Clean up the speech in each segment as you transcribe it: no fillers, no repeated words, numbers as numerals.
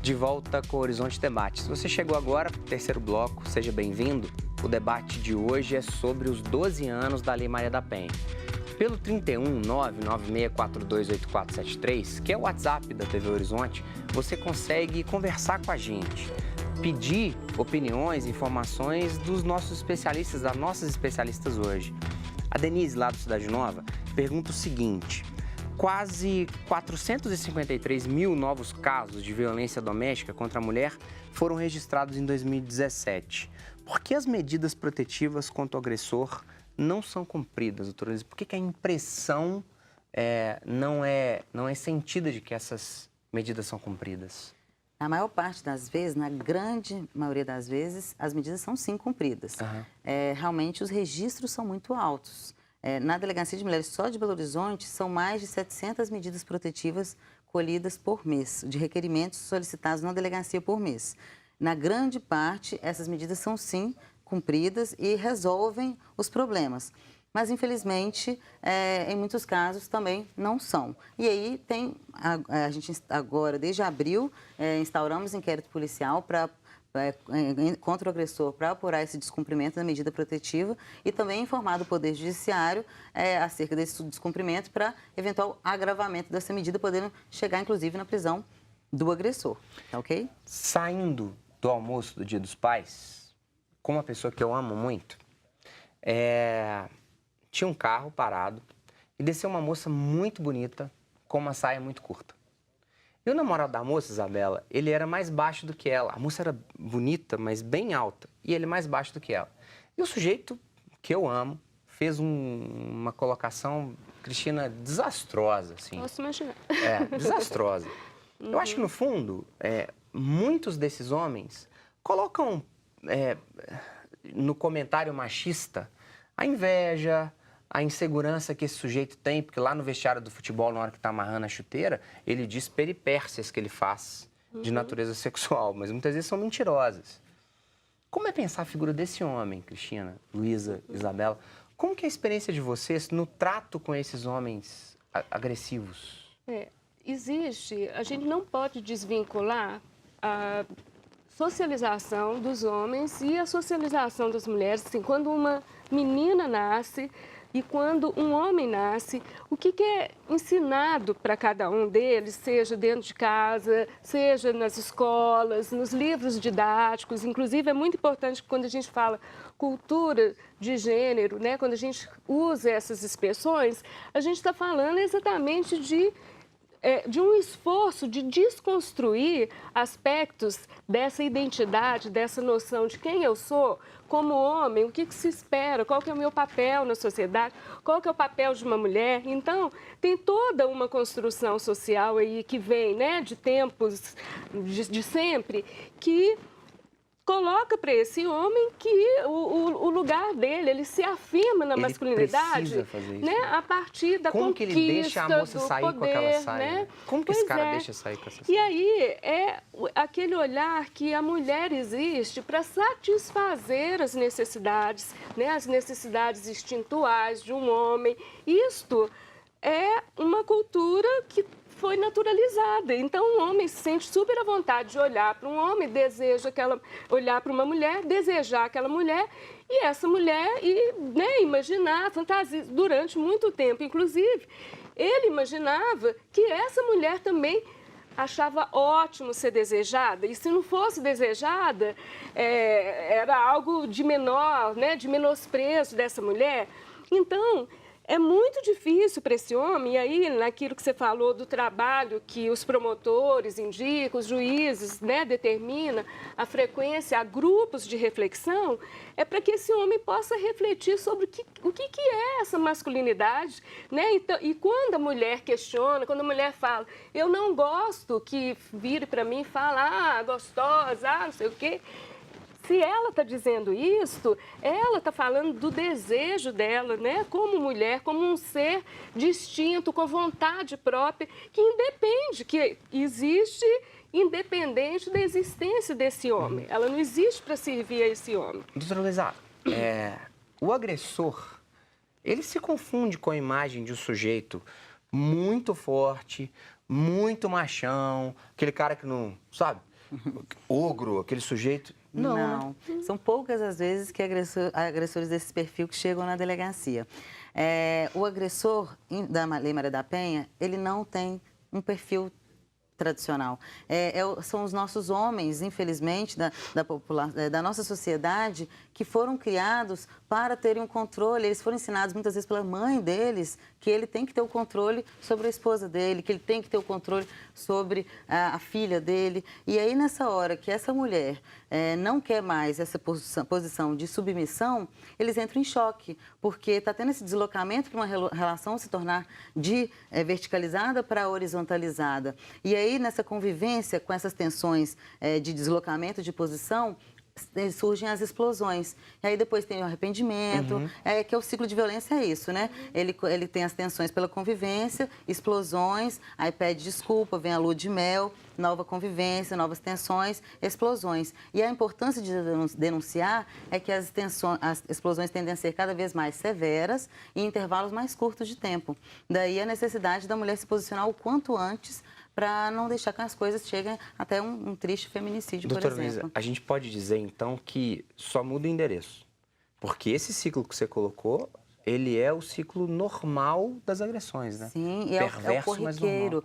de volta com o Horizonte Debate. Se você chegou agora para o terceiro bloco, seja bem-vindo. O debate de hoje é sobre os 12 anos da Lei Maria da Penha. Pelo 31 996428473, que é o WhatsApp da TV Horizonte, você consegue conversar com a gente, pedir opiniões, informações dos nossos especialistas, das nossas especialistas hoje. A Denise, lá do Cidade Nova, pergunta o seguinte: quase 453 mil novos casos de violência doméstica contra a mulher foram registrados em 2017. Por que as medidas protetivas contra o agressor não são cumpridas, doutora Denise? Por que a impressão não é sentida de que essas medidas são cumpridas? Na maior parte das vezes, na grande maioria das vezes, as medidas são sim cumpridas. Uhum. Realmente, os registros são muito altos. Na Delegacia de Mulheres só de Belo Horizonte, são mais de 700 medidas protetivas colhidas por mês, de requerimentos solicitados na delegacia por mês. Na grande parte, essas medidas são sim cumpridas e resolvem os problemas. Mas, infelizmente, em muitos casos também não são. E aí a gente agora, desde abril, instauramos inquérito policial contra o agressor para apurar esse descumprimento da medida protetiva e também informar o Poder Judiciário acerca desse descumprimento para eventual agravamento dessa medida, podendo chegar, inclusive, na prisão do agressor. Tá ok? Saindo do almoço do Dia dos Pais, com uma pessoa que eu amo muito, tinha um carro parado e desceu uma moça muito bonita com uma saia muito curta. E o namorado da moça, Isabela, ele era mais baixo do que ela. A moça era bonita, mas bem alta, e ele mais baixo do que ela. E o sujeito, que eu amo, fez uma colocação, Cristina, desastrosa, assim. Posso imaginar. Desastrosa. Eu acho que, no fundo, muitos desses homens colocam no comentário machista a inveja, a insegurança que esse sujeito tem, porque lá no vestiário do futebol, na hora que está amarrando a chuteira, ele diz peripécias que ele faz de natureza sexual, mas muitas vezes são mentirosas. Como é pensar a figura desse homem, Cristina, Luísa, Isabela? Como que é a experiência de vocês no trato com esses homens agressivos? A gente não pode desvincular a socialização dos homens e a socialização das mulheres. Assim, quando uma menina nasce e quando um homem nasce, o que é ensinado para cada um deles, seja dentro de casa, seja nas escolas, nos livros didáticos. Inclusive, é muito importante que, quando a gente fala cultura de gênero, né, quando a gente usa essas expressões, a gente está falando exatamente de um esforço de desconstruir aspectos dessa identidade, dessa noção de quem eu sou como homem, o que se espera, qual que é o meu papel na sociedade, qual que é o papel de uma mulher. Então, tem toda uma construção social aí que vem, né, de tempos de sempre, que coloca para esse homem que o lugar dele, ele se afirma na masculinidade, né, a partir da Como conquista, que ele deixa a moça sair poder, com aquela saia? né? Como que esse cara deixa sair com essa saia? E aí é aquele olhar que a mulher existe para satisfazer as necessidades, né, as necessidades instintuais de um homem. Isto é uma cultura que foi naturalizada. Então, um homem se sente super à vontade de olhar para um homem, olhar para uma mulher, desejar aquela mulher, e essa mulher, imaginar, fantasia, durante muito tempo, inclusive, ele imaginava que essa mulher também achava ótimo ser desejada, e se não fosse desejada, era algo de menor, né, de menosprezo dessa mulher. Então, é muito difícil para esse homem, e aí, naquilo que você falou do trabalho que os promotores indicam, os juízes, né, determinam, a frequência a grupos de reflexão, é para que esse homem possa refletir sobre o que é essa masculinidade, né? Então, e quando a mulher questiona, quando a mulher fala, eu não gosto que vire para mim e fala, gostosa, não sei o quê. Se ela está dizendo isso, ela está falando do desejo dela, né? Como mulher, como um ser distinto, com vontade própria, que independe, que existe independente da existência desse homem. Ela não existe para servir a esse homem. Doutora Luísa, o agressor, ele se confunde com a imagem de um sujeito muito forte, muito machão, aquele cara que não, sabe? ogro, aquele sujeito. Não. Né? São poucas as vezes que agressores desse perfil que chegam na delegacia. O agressor da Lei Maria da Penha, ele não tem um perfil tradicional. São os nossos homens, infelizmente, da nossa sociedade, que foram criados para terem um controle. Eles foram ensinados muitas vezes pela mãe deles que ele tem que ter o controle sobre a esposa dele, que ele tem que ter o controle sobre a filha dele. E aí, nessa hora que essa mulher não quer mais essa posição de submissão, eles entram em choque, porque está tendo esse deslocamento para uma relação se tornar de verticalizada para horizontalizada. E aí, nessa convivência com essas tensões de deslocamento de posição, surgem as explosões. E aí depois tem o arrependimento, que é o ciclo de violência, é isso, né? Ele tem as tensões pela convivência, explosões, aí pede desculpa, vem a lua de mel, nova convivência, novas tensões, explosões. E a importância de denunciar é que as explosões tendem a ser cada vez mais severas e em intervalos mais curtos de tempo. Daí a necessidade da mulher se posicionar o quanto antes para não deixar que as coisas cheguem até um triste feminicídio, por exemplo. Doutora Luísa, a gente pode dizer, então, que só muda o endereço. Porque esse ciclo que você colocou, ele é o ciclo normal das agressões, né? Sim, é o corriqueiro.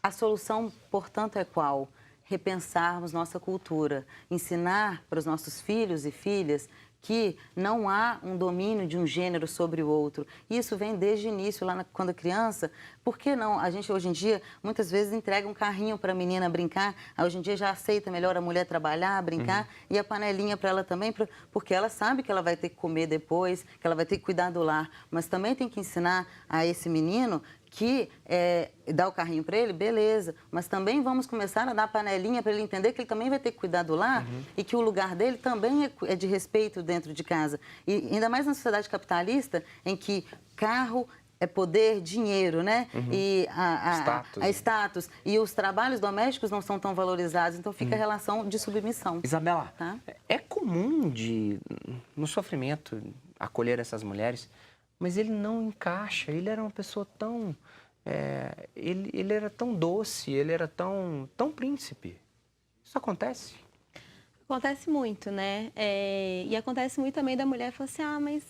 A solução, portanto, é qual? Repensarmos nossa cultura, ensinar para os nossos filhos e filhas que não há um domínio de um gênero sobre o outro. Isso vem desde o início, quando criança. Por que não? A gente, hoje em dia, muitas vezes entrega um carrinho para a menina brincar. Hoje em dia já aceita melhor a mulher trabalhar, brincar, e a panelinha para ela também, porque ela sabe que ela vai ter que comer depois, que ela vai ter que cuidar do lar. Mas também tem que ensinar a esse menino que dá o carrinho para ele, beleza, mas também vamos começar a dar a panelinha para ele entender que ele também vai ter que cuidar do lar e que o lugar dele também é de respeito dentro de casa. E ainda mais na sociedade capitalista, em que carro é poder, dinheiro, né? E status. E os trabalhos domésticos não são tão valorizados, então fica a relação de submissão. Isabela, tá? É comum no sofrimento, acolher essas mulheres, mas ele não encaixa, ele era uma pessoa tão... ele era tão doce, ele era tão príncipe. Isso acontece? Acontece muito, né? E acontece muito também da mulher falar assim,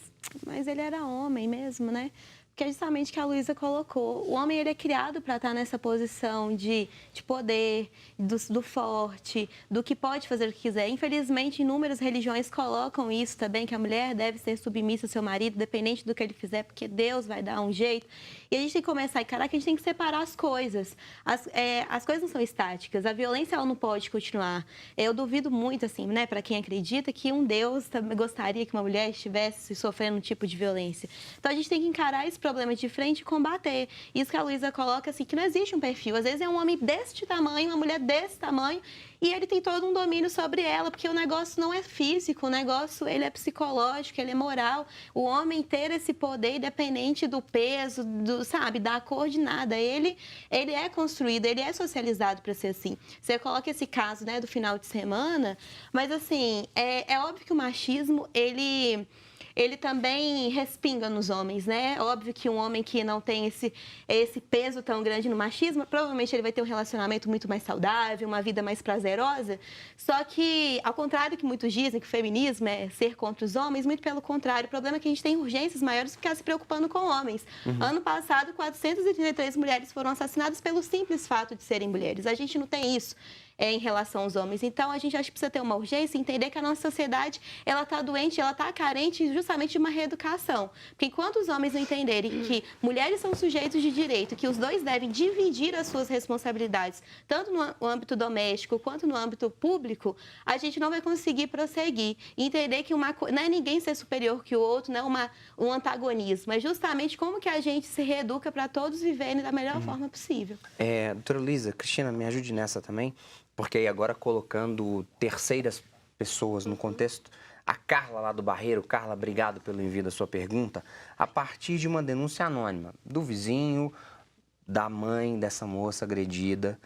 mas ele era homem mesmo, né? Que é justamente o que a Luísa colocou. O homem, ele é criado para estar nessa posição de poder, do forte, do que pode fazer o que quiser. Infelizmente, inúmeras religiões colocam isso também, que a mulher deve ser submissa ao seu marido, dependente do que ele fizer, porque Deus vai dar um jeito. E a gente tem que começar a encarar que a gente tem que separar as coisas. As coisas não são estáticas, a violência ela não pode continuar. Eu duvido muito, assim, né, para quem acredita, que um Deus gostaria que uma mulher estivesse sofrendo um tipo de violência. Então, a gente tem que encarar esse problema de frente e combater. Isso que a Luísa coloca, assim, que não existe um perfil. Às vezes é um homem deste tamanho, uma mulher desse tamanho, e ele tem todo um domínio sobre ela, porque o negócio não é físico, o negócio ele é psicológico, ele é moral. O homem ter esse poder independente do peso, da coordenada, ele é construído, ele é socializado para ser assim. Você coloca esse caso, né, do final de semana, mas assim, é óbvio que o machismo, ele também respinga nos homens, né? Óbvio que um homem que não tem esse peso tão grande no machismo, provavelmente ele vai ter um relacionamento muito mais saudável, uma vida mais prazerosa. Só que, ao contrário que muitos dizem que o feminismo é ser contra os homens, muito pelo contrário. O problema é que a gente tem urgências maiores porque ficar se preocupando com homens. Ano passado, 433 mulheres foram assassinadas pelo simples fato de serem mulheres. A gente não tem isso em relação aos homens. Então, a gente acha que precisa ter uma urgência e entender que a nossa sociedade, ela está doente, ela está carente justamente de uma reeducação. Porque enquanto os homens não entenderem que mulheres são sujeitos de direito, que os dois devem dividir as suas responsabilidades, tanto no âmbito doméstico quanto no âmbito público, a gente não vai conseguir prosseguir. E entender que não é ninguém ser superior que o outro, não é um antagonismo. É justamente como que a gente se reeduca para todos viverem da melhor forma possível. Doutora Luísa, Cristina, me ajude nessa também. Porque aí agora colocando terceiras pessoas no contexto, a Carla lá do Barreiro, Carla, obrigado pelo envio da sua pergunta, a partir de uma denúncia anônima do vizinho, da mãe dessa moça agredida.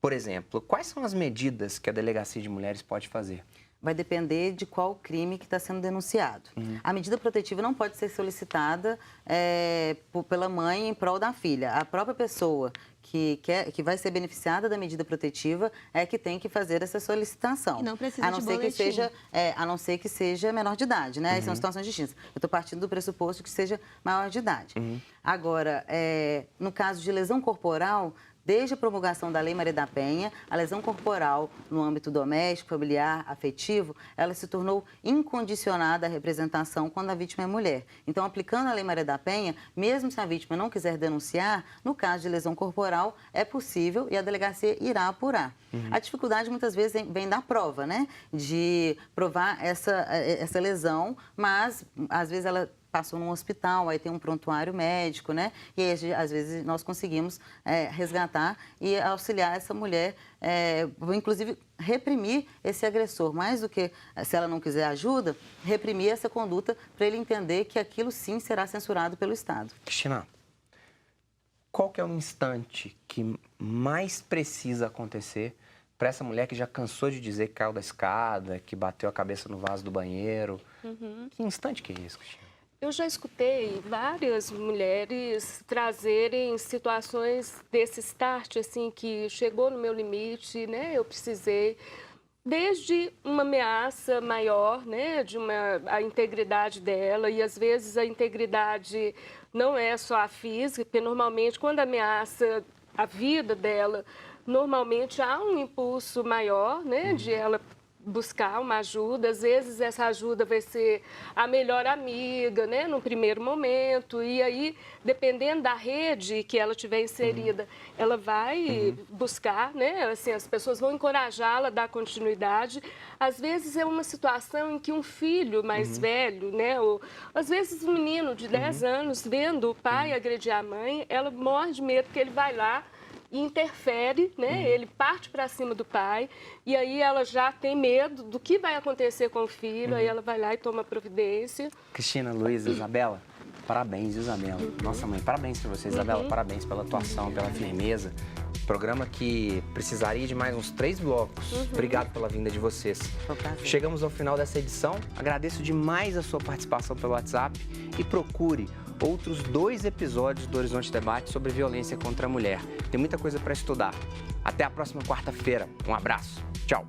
Por exemplo, quais são as medidas que a Delegacia de Mulheres pode fazer? vai depender de qual crime que está sendo denunciado. A medida protetiva não pode ser solicitada pela mãe em prol da filha. A própria pessoa que vai ser beneficiada da medida protetiva é que tem que fazer essa solicitação. E não precisa de boletim. A não ser que seja menor de idade, né? São situações distintas. Eu estou partindo do pressuposto que seja maior de idade. Agora, no caso de lesão corporal, desde a promulgação da Lei Maria da Penha, a lesão corporal no âmbito doméstico, familiar, afetivo, ela se tornou incondicionada à representação quando a vítima é mulher. Então, aplicando a Lei Maria da Penha, mesmo se a vítima não quiser denunciar, no caso de lesão corporal, é possível e a delegacia irá apurar. A dificuldade, muitas vezes, vem da prova, né? De provar essa lesão, mas, às vezes, ela passou num hospital, aí tem um prontuário médico, né? E aí, às vezes, nós conseguimos resgatar e auxiliar essa mulher, inclusive reprimir esse agressor, mais do que, se ela não quiser ajuda, reprimir essa conduta para ele entender que aquilo sim será censurado pelo Estado. Cristina, qual que é o instante que mais precisa acontecer para essa mulher que já cansou de dizer que caiu da escada, que bateu a cabeça no vaso do banheiro? Que instante que é isso, Cristina? Eu já escutei várias mulheres trazerem situações desse start, assim, que chegou no meu limite, né? Eu precisei, desde uma ameaça maior, né? A integridade dela, e às vezes a integridade não é só a física, porque normalmente quando ameaça a vida dela, normalmente há um impulso maior, né? De ela buscar uma ajuda, às vezes essa ajuda vai ser a melhor amiga, né, no primeiro momento, e aí, dependendo da rede que ela tiver inserida, ela vai buscar, né, assim, as pessoas vão encorajá-la a dar continuidade. Às vezes é uma situação em que um filho mais velho, né, ou às vezes um menino de 10 anos, vendo o pai agredir a mãe, ela morre de medo que ele vai lá e interfere, né? Ele parte para cima do pai e aí ela já tem medo do que vai acontecer com o filho, aí ela vai lá e toma providência. Cristina, Luísa, Isabela, parabéns, Isabela. Nossa mãe, parabéns para você, Isabela. Parabéns pela atuação, pela firmeza. Programa que precisaria de mais uns 3 blocos. Obrigado pela vinda de vocês. Chegamos ao final dessa edição. Agradeço demais a sua participação pelo WhatsApp e procure outros 2 episódios do Horizonte Debate sobre violência contra a mulher. Tem muita coisa para estudar. Até a próxima quarta-feira. Um abraço. Tchau.